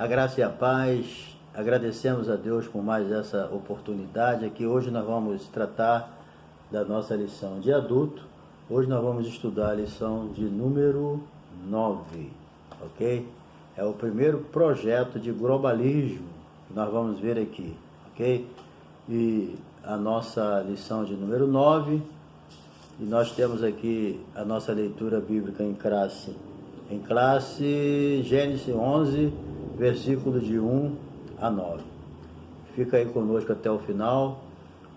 A graça e a paz, agradecemos a Deus por mais essa oportunidade. Aqui hoje nós vamos tratar da nossa lição de adulto. Hoje nós vamos estudar a lição de número 9, ok? É o primeiro projeto de globalismo que nós vamos ver aqui, ok? E a nossa lição de número 9, e nós temos aqui a nossa leitura bíblica em classe Gênesis 11, versículo de 1 a 9. Fica aí conosco até o final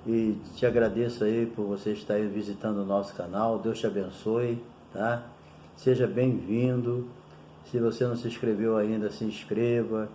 e te agradeço aí por você estar aí visitando o nosso canal. Deus te abençoe, tá? Seja bem-vindo. Se você não se inscreveu ainda, se inscreva,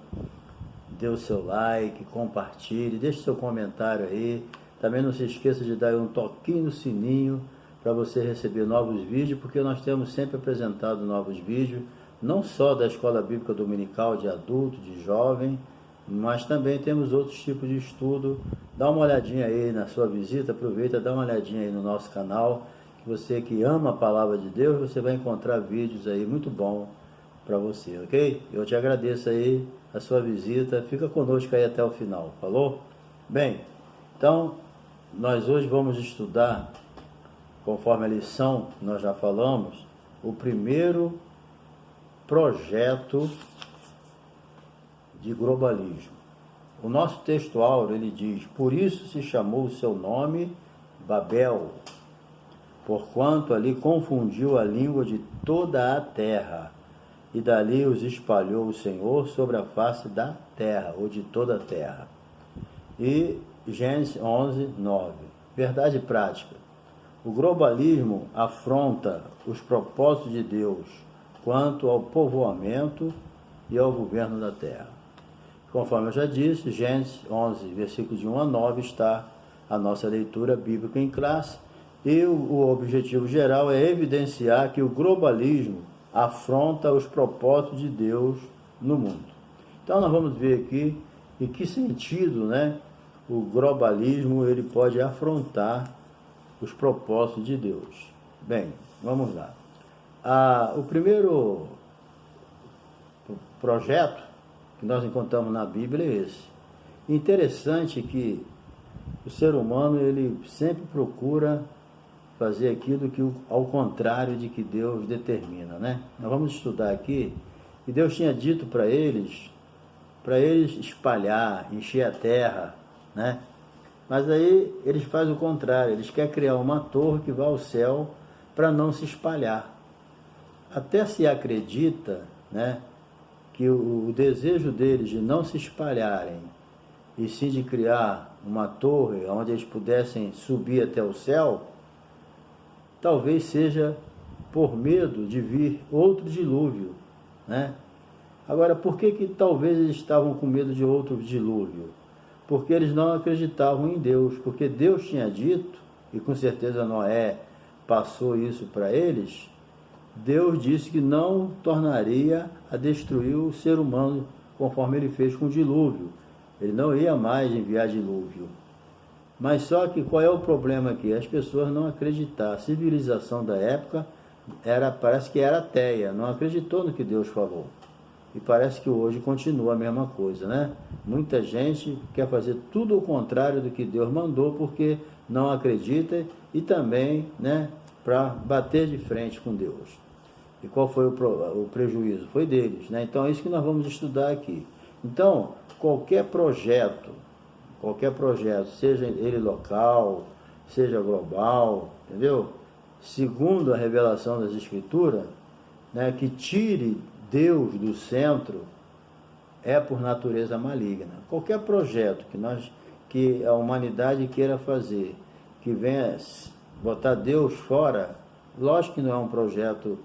dê o seu like, compartilhe, deixe seu comentário aí. Também não se esqueça de dar um toquinho no sininho para você receber novos vídeos, porque nós temos sempre apresentado novos vídeos, não só da Escola Bíblica Dominical de adulto, de jovem, mas também temos outros tipos de estudo. Dá uma olhadinha aí na sua visita, aproveita, dá uma olhadinha aí no nosso canal. Você que ama a Palavra de Deus, você vai encontrar vídeos aí muito bons para você, ok? Eu te agradeço aí a sua visita, fica conosco aí até o final, falou? Bem, então, nós hoje vamos estudar, conforme a lição que nós já falamos, o primeiro projeto de globalismo. O nosso texto áureo, ele diz: por isso se chamou o seu nome Babel, porquanto ali confundiu a língua de toda a terra, e dali os espalhou o Senhor sobre a face da terra, ou de toda a terra. E Gênesis 11, 9. Verdade prática. O globalismo afronta os propósitos de Deus quanto ao povoamento e ao governo da terra. Conforme eu já disse, Gênesis 11, versículos de 1 a 9, está a nossa leitura bíblica em classe, e o objetivo geral é evidenciar que o globalismo afronta os propósitos de Deus no mundo. Então nós vamos ver aqui em que sentido, o globalismo ele pode afrontar os propósitos de Deus. Bem, vamos lá. O primeiro projeto que nós encontramos na Bíblia é esse. Interessante que o ser humano ele sempre procura fazer aquilo que ao contrário de que Deus determina, Nós vamos estudar aqui que Deus tinha dito para eles espalhar, encher a terra, Mas aí eles fazem o contrário, eles querem criar uma torre que vá ao céu para não se espalhar. Até se acredita, que o desejo deles de não se espalharem e sim de criar uma torre onde eles pudessem subir até o céu, talvez seja por medo de vir outro dilúvio, Agora, por que talvez eles estavam com medo de outro dilúvio? Porque eles não acreditavam em Deus, porque Deus tinha dito, e com certeza Noé passou isso para eles. Deus disse que não tornaria a destruir o ser humano conforme ele fez com o dilúvio. Ele não ia mais enviar dilúvio. Mas só que qual é o problema aqui? As pessoas não acreditaram. A civilização da época parece que era ateia, não acreditou no que Deus falou. E parece que hoje continua a mesma coisa, Muita gente quer fazer tudo o contrário do que Deus mandou porque não acredita e também, para bater de frente com Deus. E qual foi o prejuízo? Foi deles, Então é isso que nós vamos estudar aqui. Então, qualquer projeto, seja ele local, seja global, entendeu? Segundo a revelação das Escrituras, que tire Deus do centro, é por natureza maligna. Qualquer projeto que a humanidade queira fazer, que venha botar Deus fora, lógico que não é um projeto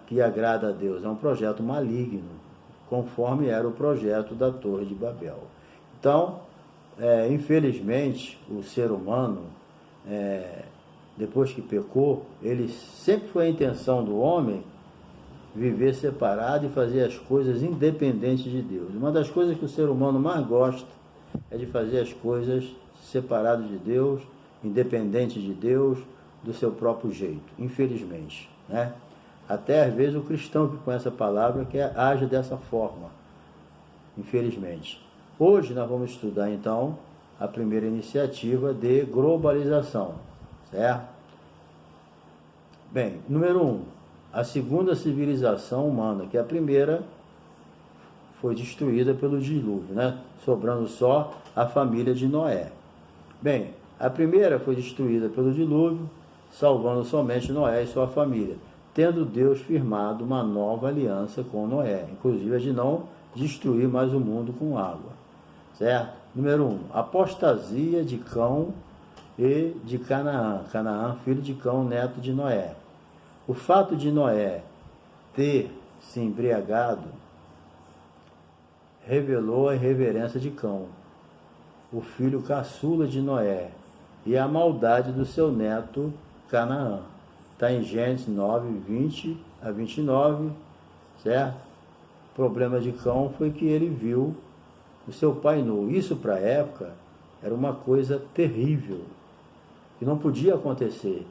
que agrada a Deus, é um projeto maligno, conforme era o projeto da Torre de Babel. Então, infelizmente, o ser humano, depois que pecou, ele sempre foi a intenção do homem viver separado e fazer as coisas independentes de Deus. Uma das coisas que o ser humano mais gosta é de fazer as coisas separado de Deus, independente de Deus, do seu próprio jeito, infelizmente, Até às vezes o cristão que conhece a palavra age dessa forma, infelizmente. Hoje nós vamos estudar então a primeira iniciativa de globalização, certo? Bem, número 1, a segunda civilização humana, que a primeira foi destruída pelo dilúvio, né? Sobrando só a família de Noé. Bem, a primeira foi destruída pelo dilúvio, salvando somente Noé e sua família, tendo Deus firmado uma nova aliança com Noé, inclusive a de não destruir mais o mundo com água, certo? Número 1, apostasia de Cão e de Canaã. Canaã, filho de Cão, neto de Noé. O fato de Noé ter se embriagado revelou a irreverência de Cão, o filho caçula de Noé, e a maldade do seu neto Canaã. Está em Gênesis 9, 20 a 29, certo? O problema de Cão foi que ele viu o seu pai nu. Isso para a época era uma coisa terrível, que não podia acontecer,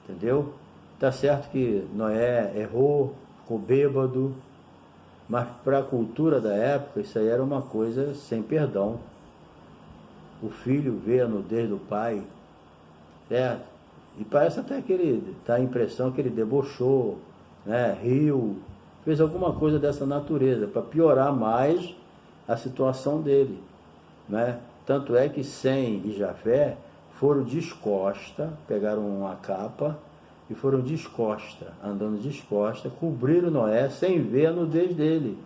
entendeu? Tá certo que Noé errou, ficou bêbado, mas para a cultura da época isso aí era uma coisa sem perdão. O filho vê a nudez do pai, certo? E parece até que ele dá a impressão que ele debochou, né? Riu, fez alguma coisa dessa natureza para piorar mais a situação dele, né? Tanto é que Sem e Jafé foram descosta, pegaram uma capa e foram descosta, andando descosta, cobriram Noé sem ver a nudez dele.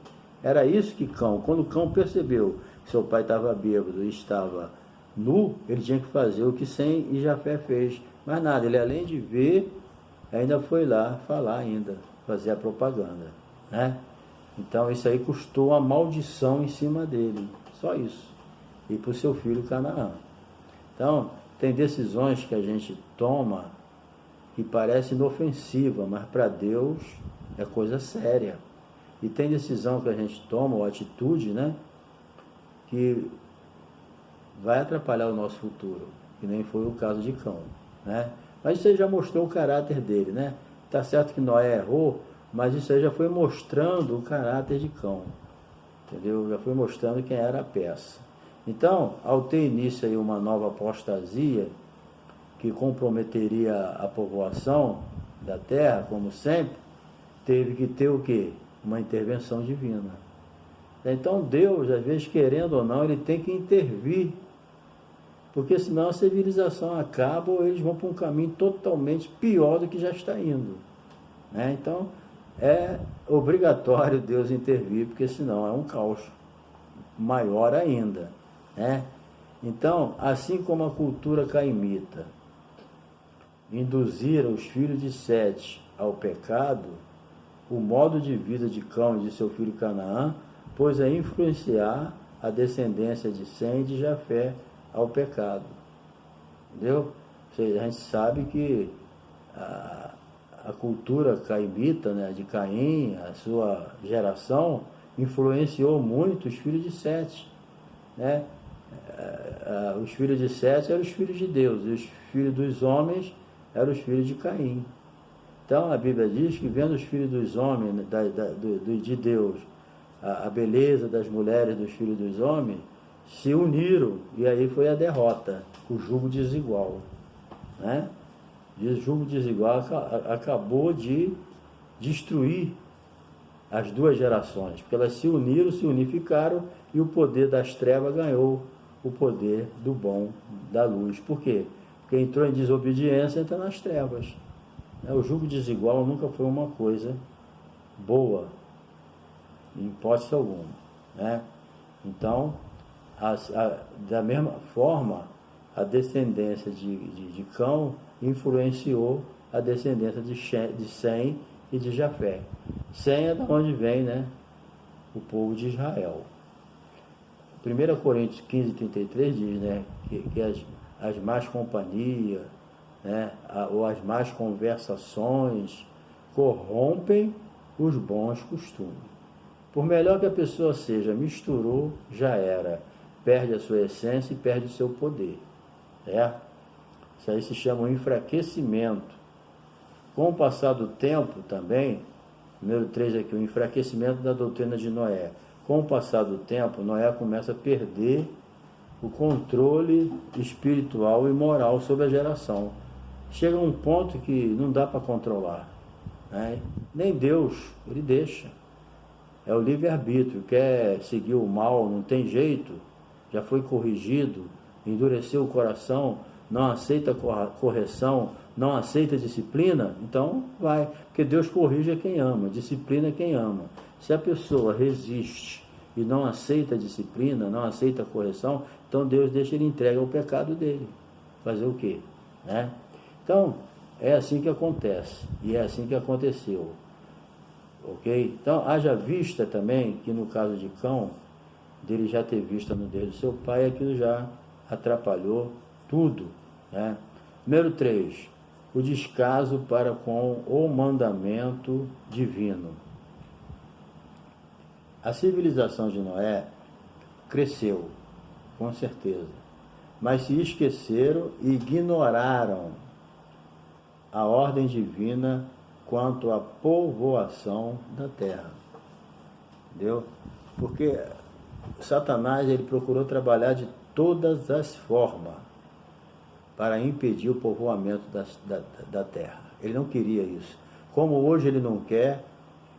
Era isso que Cão, quando Cão percebeu que seu pai estava bêbado e estava nu, ele tinha que fazer o que Sem e Jafé fez. Mas nada, ele além de ver, ainda foi lá falar ainda, fazer a propaganda, né? Então isso aí custou uma maldição em cima dele, só isso. E para o seu filho Canaã. Então, tem decisões que a gente toma que parece inofensiva, mas para Deus é coisa séria. E tem decisão que a gente toma, ou atitude, né, que vai atrapalhar o nosso futuro, que nem foi o caso de Cão, né? Mas isso aí já mostrou o caráter dele, né? Tá certo que Noé errou, mas isso aí já foi mostrando o caráter de Cão, entendeu? Já foi mostrando quem era a peça. Então, ao ter início aí uma nova apostasia, que comprometeria a povoação da terra, como sempre, teve que ter o quê? Uma intervenção divina. Então Deus, às vezes, querendo ou não, ele tem que intervir, porque senão a civilização acaba ou eles vão para um caminho totalmente pior do que já está indo, né? Então é obrigatório Deus intervir, porque senão é um caos maior ainda, né? Então, assim como a cultura caimita induziram os filhos de Sete ao pecado, o modo de vida de Cão e de seu filho Canaã pôs a influenciar a descendência de Sem e de Jafé ao pecado, entendeu? Ou seja, a gente sabe que a cultura caimita, né, de Caim, a sua geração, influenciou muito os filhos de Sete, né? Os filhos de Sete eram os filhos de Deus, e os filhos dos homens eram os filhos de Caim. Então a Bíblia diz que vendo os filhos dos homens, de Deus, a beleza das mulheres dos filhos dos homens, se uniram, e aí foi a derrota, o jugo desigual, né? O jugo desigual acabou de destruir as duas gerações, porque elas se uniram, se unificaram, e o poder das trevas ganhou o poder do bom, da luz. Por quê? Porque entrou em desobediência, entra nas trevas. O jugo desigual nunca foi uma coisa boa, em hipótese alguma, né? Então, da mesma forma, a descendência de Cão influenciou a descendência de Sem e de Jafé. Sem é de onde vem, né, o povo de Israel. 1 Coríntios 15, 33 diz, né, que as más companhias, né, ou as más conversações corrompem os bons costumes. Por melhor que a pessoa seja, misturou, já era. Perde a sua essência e perde o seu poder, certo? Isso aí se chama enfraquecimento. Com o passar do tempo também, número 3 aqui, o enfraquecimento da doutrina de Noé. Com o passar do tempo, Noé começa a perder o controle espiritual e moral sobre a geração. Chega um ponto que não dá para controlar, né? Nem Deus, ele deixa. É o livre-arbítrio. Quer seguir o mal, não tem jeito, já foi corrigido, endureceu o coração, não aceita correção, não aceita disciplina, então vai. Porque Deus corrige quem ama, disciplina quem ama. Se a pessoa resiste e não aceita a disciplina, não aceita a correção, então Deus deixa ele entregue ao pecado dele. Fazer o quê? Né? Então, é assim que acontece, e é assim que aconteceu. Ok? Então, haja vista também que no caso de Cão, dele já ter vista no dedo do seu pai, aquilo já atrapalhou tudo. Né? Número 3, o descaso para com o mandamento divino. A civilização de Noé cresceu, com certeza, mas se esqueceram e ignoraram a ordem divina quanto à povoação da terra. Entendeu? Porque Satanás, ele procurou trabalhar de todas as formas para impedir o povoamento da terra. Ele não queria isso. Como hoje ele não quer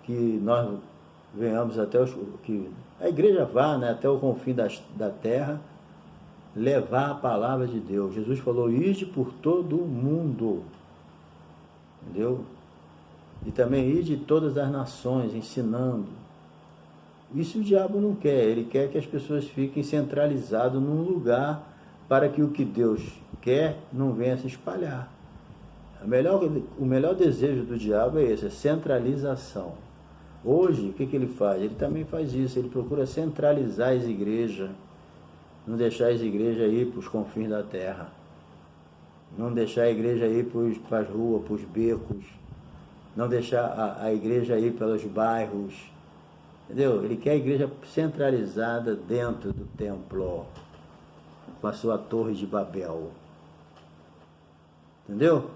que nós venhamos até que a igreja vá, né, até o confim da terra, levar a palavra de Deus. Jesus falou: ide por todo o mundo. Entendeu? E também ide de todas as nações, ensinando. Isso o diabo não quer. Ele quer que as pessoas fiquem centralizadas num lugar para que o que Deus quer não venha se espalhar. O melhor desejo do diabo é esse, a centralização. Hoje, o que ele faz? Ele também faz isso, ele procura centralizar as igrejas, não deixar as igrejas ir para os confins da terra, não deixar a igreja ir para as ruas, para os becos, não deixar a igreja ir pelos bairros, entendeu? Ele quer a igreja centralizada dentro do templo, com a sua torre de Babel, entendeu?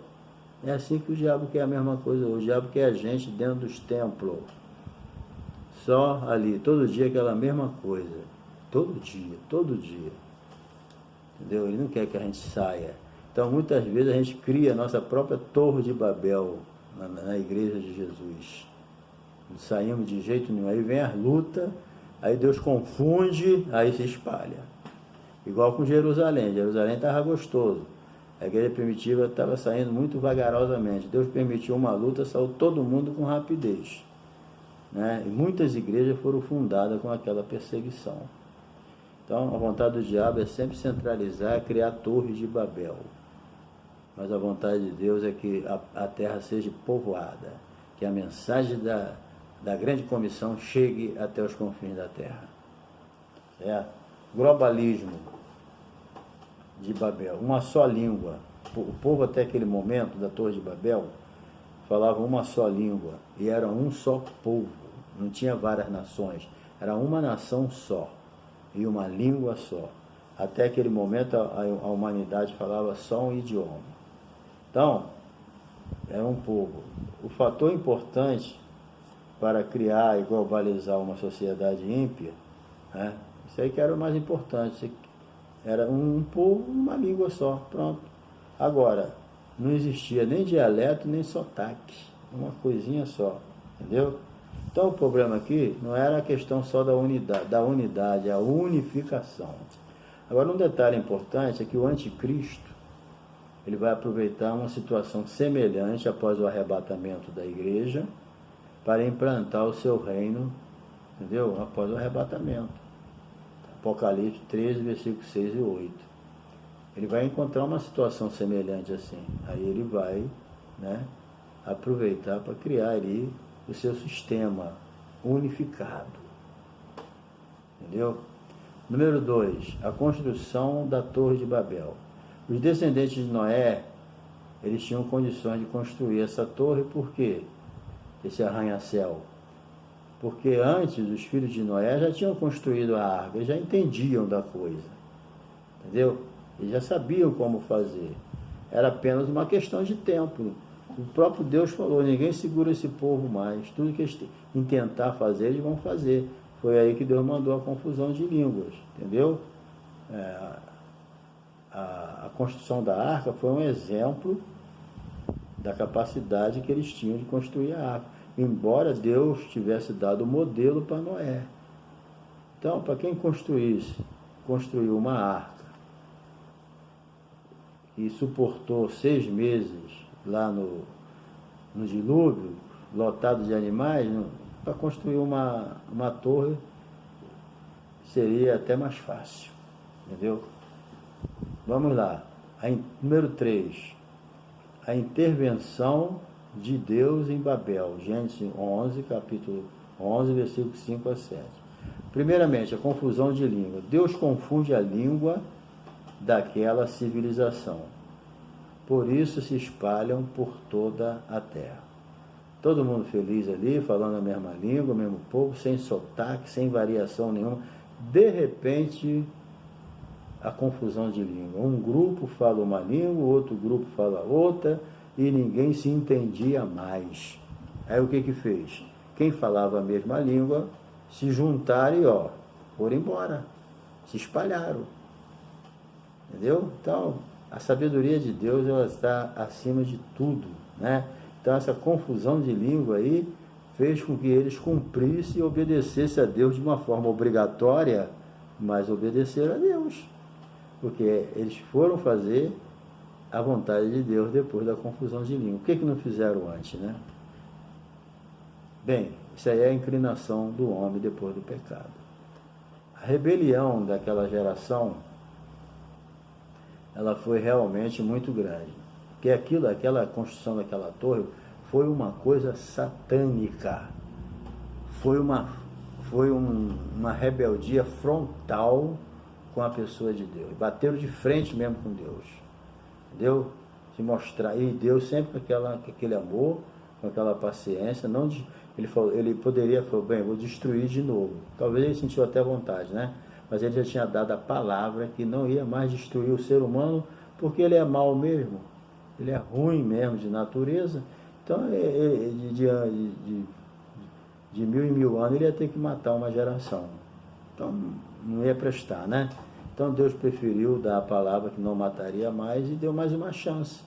É assim que o diabo quer a mesma coisa. O diabo quer a gente dentro dos templos, só ali, todo dia aquela mesma coisa, todo dia, entendeu? Ele não quer que a gente saia. Então muitas vezes a gente cria a nossa própria torre de Babel na igreja de Jesus, não saímos de jeito nenhum. Aí vem as lutas, aí Deus confunde, aí se espalha, igual com Jerusalém estava gostoso, a igreja primitiva estava saindo muito vagarosamente. Deus permitiu uma luta, saiu todo mundo com rapidez, né? E muitas igrejas foram fundadas com aquela perseguição. Então a vontade do diabo é sempre centralizar, criar torres de Babel, mas a vontade de Deus é que a terra seja povoada, que a mensagem da grande comissão chegue até os confins da terra. Globalismo de Babel, uma só língua. O povo até aquele momento da Torre de Babel falava uma só língua e era um só povo, não tinha várias nações, era uma nação só e uma língua só. Até aquele momento a humanidade falava só um idioma. Então, era um povo. O fator importante para criar e globalizar uma sociedade ímpia, né? Isso aí que era o mais importante. Era um povo, uma língua só, pronto. Agora, não existia nem dialeto, nem sotaque, uma coisinha só, entendeu? Então o problema aqui não era a questão só da unidade, a unificação. Agora um detalhe importante é que o anticristo, ele vai aproveitar uma situação semelhante após o arrebatamento da igreja para implantar o seu reino, entendeu? Após o arrebatamento. Apocalipse 13, versículos 6 e 8. Ele vai encontrar uma situação semelhante assim. Aí ele vai, né, aproveitar para criar ali o seu sistema unificado. Entendeu? Número 2, a construção da Torre de Babel. Os descendentes de Noé, eles tinham condições de construir essa torre, por quê? Esse arranha-céu. Porque antes os filhos de Noé já tinham construído a arca, eles já entendiam da coisa, entendeu? Eles já sabiam como fazer. Era apenas uma questão de tempo. O próprio Deus falou: ninguém segura esse povo mais. Tudo que eles intentar fazer, eles vão fazer. Foi aí que Deus mandou a confusão de línguas, entendeu? A construção da arca foi um exemplo da capacidade que eles tinham de construir a arca, embora Deus tivesse dado o modelo para Noé. Então, para quem construiu uma arca e suportou 6 meses lá no dilúvio, lotado de animais, para construir uma torre seria até mais fácil, entendeu? Vamos lá. Número 3. A intervenção de Deus em Babel. Gênesis 11, capítulo 11, versículos 5 a 7. Primeiramente, a confusão de língua. Deus confunde a língua daquela civilização. Por isso se espalham por toda a terra. Todo mundo feliz ali, falando a mesma língua, o mesmo povo, sem sotaque, sem variação nenhuma. De repente, a confusão de língua. Um grupo fala uma língua, outro grupo fala outra, e ninguém se entendia mais. Aí o que fez? Quem falava a mesma língua se juntaram e foram embora, se espalharam. Entendeu? Então, a sabedoria de Deus, ela está acima de tudo, né? Então, essa confusão de língua aí fez com que eles cumprissem e obedecessem a Deus de uma forma obrigatória, mas obedeceram a Deus, porque eles foram fazer a vontade de Deus depois da confusão de língua. O que não fizeram antes, né? Bem, isso aí é a inclinação do homem depois do pecado. A rebelião daquela geração, ela foi realmente muito grande. Porque aquela construção daquela torre foi uma coisa satânica. Foi uma rebeldia frontal com a pessoa de Deus. Bateram de frente mesmo com Deus. Entendeu? Se mostrar. E Deus sempre com aquele amor, com aquela paciência. Ele poderia falar, bem, vou destruir de novo. Talvez ele sentiu até vontade, né? Mas ele já tinha dado a palavra que não ia mais destruir o ser humano, porque ele é mau mesmo. Ele é ruim mesmo de natureza. Então, de 1000 em 1000 anos, ele ia ter que matar uma geração. Então, não ia prestar, né? Então, Deus preferiu dar a palavra que não mataria mais e deu mais uma chance.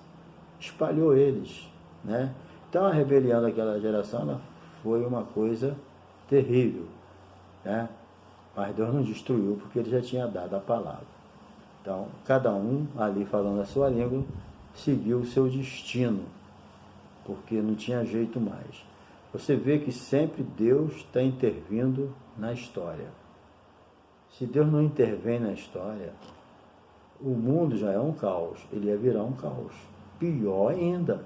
Espalhou eles, né? Então, a rebelião daquela geração, ela foi uma coisa terrível, né? Mas Deus não destruiu, porque ele já tinha dado a palavra. Então, cada um ali falando a sua língua, seguiu o seu destino, porque não tinha jeito mais. Você vê que sempre Deus está intervindo na história. Se Deus não intervém na história, o mundo já é um caos, ele ia virar um caos. Pior ainda,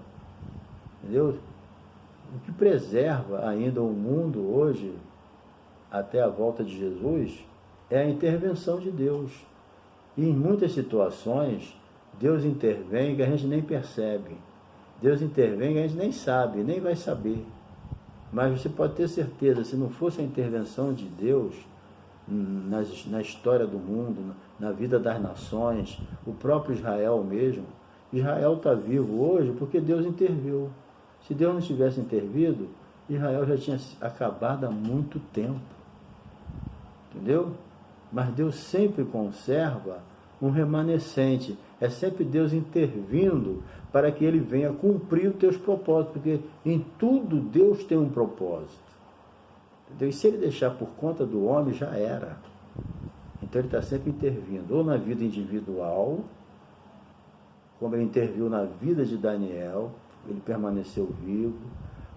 entendeu? O que preserva ainda o mundo hoje, até a volta de Jesus, é a intervenção de Deus. E em muitas situações, Deus intervém que a gente nem percebe. Deus intervém que a gente nem sabe, nem vai saber. Mas você pode ter certeza, se não fosse a intervenção de Deus na história do mundo, na vida das nações, o próprio Israel mesmo, Israel está vivo hoje porque Deus interviu. Se Deus não tivesse intervido, Israel já tinha acabado há muito tempo. Entendeu? Mas Deus sempre conserva um remanescente. É sempre Deus intervindo para que ele venha cumprir os teus propósitos, porque em tudo Deus tem um propósito. Entendeu? E se ele deixar por conta do homem, já era. Então ele está sempre intervindo, ou na vida individual, como ele interviu na vida de Daniel, ele permaneceu vivo,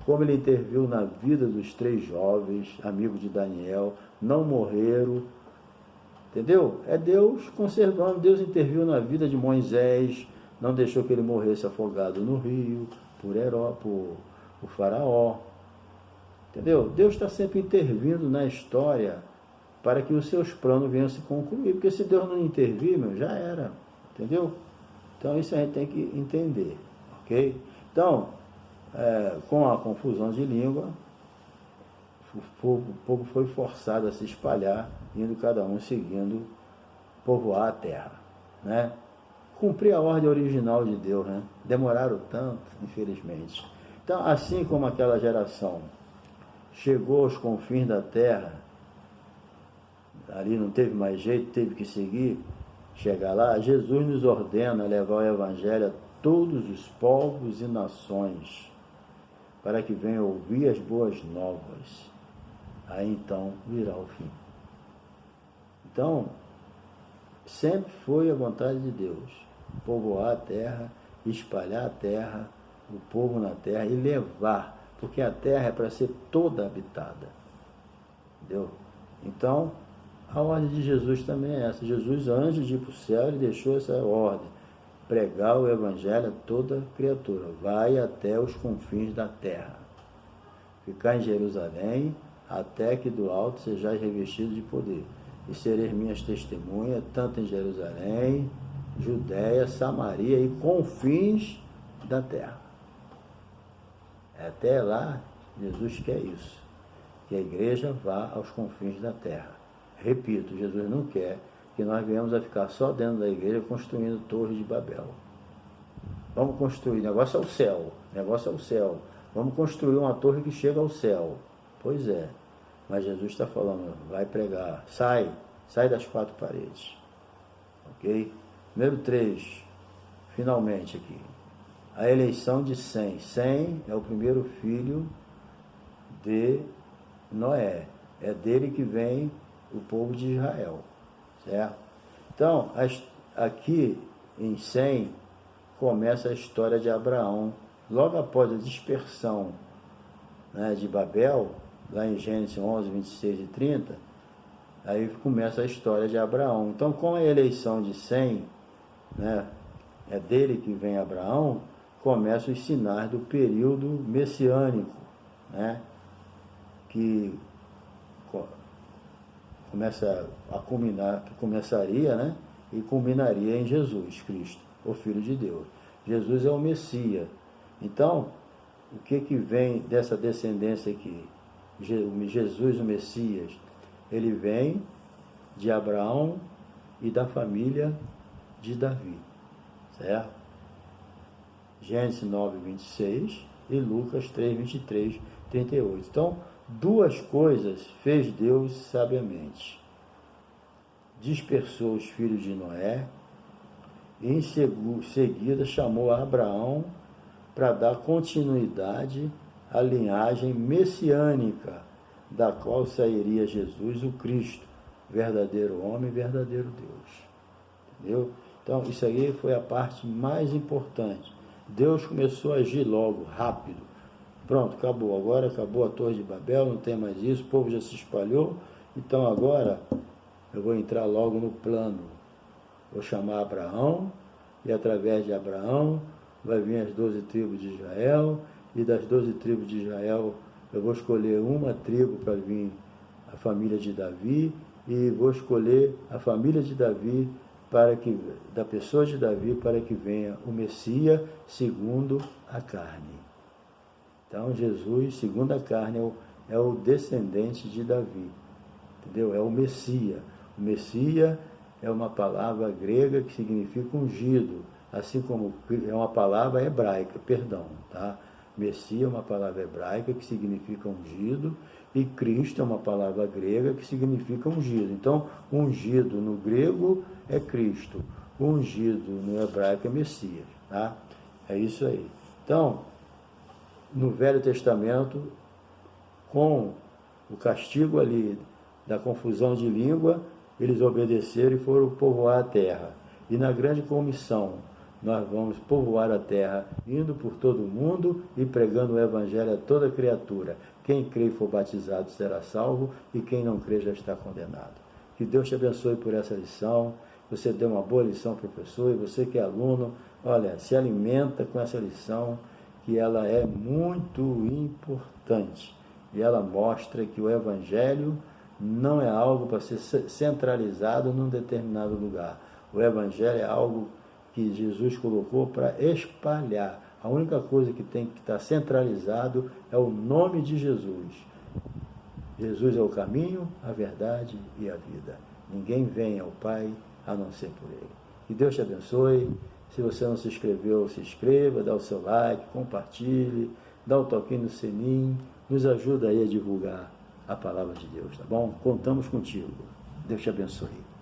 como ele interviu na vida dos 3 jovens, amigos de Daniel, não morreram. Entendeu? É Deus conservando. Deus interviu na vida de Moisés, não deixou que ele morresse afogado no rio, por faraó. Entendeu? Deus está sempre intervindo na história para que os seus planos venham se concluir. Porque se Deus não intervir, já era. Entendeu? Então isso a gente tem que entender. Ok? Então, com a confusão de língua, o povo foi forçado a se espalhar, indo cada um seguindo povoar a terra, né? Cumprir a ordem original de Deus, né? Demoraram tanto, infelizmente. Então, assim como aquela geração chegou aos confins da terra ali não teve mais jeito, teve que seguir, chegar lá, Jesus nos ordena levar o Evangelho a todos os povos e nações, para que venham ouvir as boas novas. Aí então virá o fim. Então, sempre foi a vontade de Deus povoar a terra, espalhar a terra, o povo na terra e levar, porque a terra é para ser toda habitada. Entendeu? Então, a ordem de Jesus também é essa. Jesus, antes de ir para o céu, ele deixou essa ordem: pregar o Evangelho a toda criatura. Vai até os confins da terra. Ficar em Jerusalém, até que do alto sejais revestido de poder. E sereis minhas testemunhas, tanto em Jerusalém, Judéia, Samaria e confins da terra. Até lá, Jesus quer isso, que a igreja vá aos confins da terra. Repito, Jesus não quer que nós venhamos a ficar só dentro da igreja construindo torres de Babel. Vamos construir, negócio é o céu, negócio é o céu. Vamos construir uma torre que chega ao céu. Pois é, mas Jesus está falando, vai pregar, sai das quatro paredes. Ok? Número 3, finalmente aqui. A eleição de Sem. Sem é o primeiro filho de Noé. É dele que vem o povo de Israel. Certo? Então, aqui em Sem, começa a história de Abraão. Logo após a dispersão, né, de Babel, lá em Gênesis 11, 26 e 30, aí começa a história de Abraão. Então, com a eleição de Sem, né, é dele que vem Abraão, começam os sinais do período messiânico, né, que começa a culminar, que começaria, né, e culminaria em Jesus Cristo, o Filho de Deus. Jesus é o Messias. Então, o que vem dessa descendência aqui? Jesus, o Messias, ele vem de Abraão e da família de Davi, certo? Gênesis 9, 26 e Lucas 3, 23, 38. Então, duas coisas fez Deus sabiamente: dispersou os filhos de Noé e em seguida chamou a Abraão para dar continuidade à linhagem messiânica, da qual sairia Jesus, o Cristo, verdadeiro homem, verdadeiro Deus. Entendeu? Então, isso aí foi a parte mais importante. Deus começou a agir logo, rápido. Pronto, acabou. Agora acabou a Torre de Babel, não tem mais isso, o povo já se espalhou. Então agora eu vou entrar logo no plano. Vou chamar Abraão, e através de Abraão vai vir as 12 tribos de Israel, e das 12 tribos de Israel eu vou escolher uma tribo para vir a família de Davi, e vou escolher a família de Davi da pessoa de Davi para que venha o Messias segundo a carne. Então Jesus, segundo a carne, é o descendente de Davi, entendeu? É o Messias. O Messias é uma palavra grega que significa ungido, assim como é uma palavra hebraica, tá? Messias é uma palavra hebraica que significa ungido, e Cristo é uma palavra grega que significa ungido. Então, ungido no grego é Cristo, ungido no hebraico é Messias, tá? É isso aí. Então, no Velho Testamento, com o castigo ali da confusão de língua, eles obedeceram e foram povoar a terra. E na grande comissão, nós vamos povoar a terra, indo por todo o mundo e pregando o Evangelho a toda criatura. Quem crê e for batizado será salvo, e quem não crê já está condenado. Que Deus te abençoe por essa lição. Você deu uma boa lição, professor, e você que é aluno, olha, se alimenta com essa lição, que ela é muito importante. E ela mostra que o Evangelho não é algo para ser centralizado num determinado lugar. O Evangelho é algo que Jesus colocou para espalhar. A única coisa que tem que estar centralizado é o nome de Jesus. Jesus é o caminho, a verdade e a vida. Ninguém vem ao Pai a não ser por Ele. Que Deus te abençoe. Se você não se inscreveu, se inscreva, dá o seu like, compartilhe, dá o toquinho no sininho, nos ajuda aí a divulgar a palavra de Deus, tá bom? Contamos contigo. Deus te abençoe.